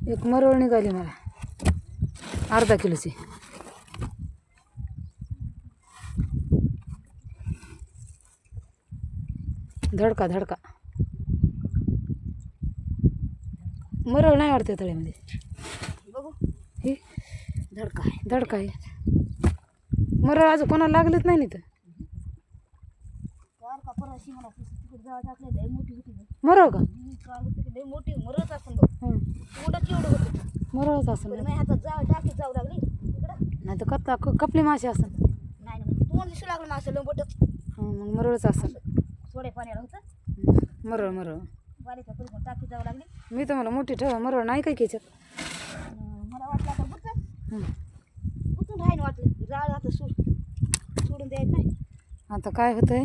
एक मरवळ निघाली मला अर्धा किलोची. धडका धडका मरवळ नाही वाटते तळ्यामध्ये. बघू ही धडका आहे. धडका आहे. मरवळ अजून कोणाला लागलेच नाही ना. तर कार का परशी मला तिकडे जावं टाकले लय मोठी होती गं. मरवळ का? कार होती की लय मोठी मरत असेल बघ. हं. एवढं केवढं होतं. मरवळच असेल. पण माझ्या हातात टाकी जाऊ लागली तिकडं. नाही तर कत्ता कपली मासे असेल. नाही ना तोंड दिसू लागलं ना असं लंबट. मग मरवळच असेल. थोडे पाण्याला होतं. मरवळ मरवळ. बारीक पडून टाकी जाऊ लागली. मी तर मला मोठी ठेवा मरवळ नाही काय घ्यायच्यात. मला वाटलं आता बुचन हं. बुचून राहीन वाटलं. जाळ आता सोडून द्यायचं नाही. आता काय होतंय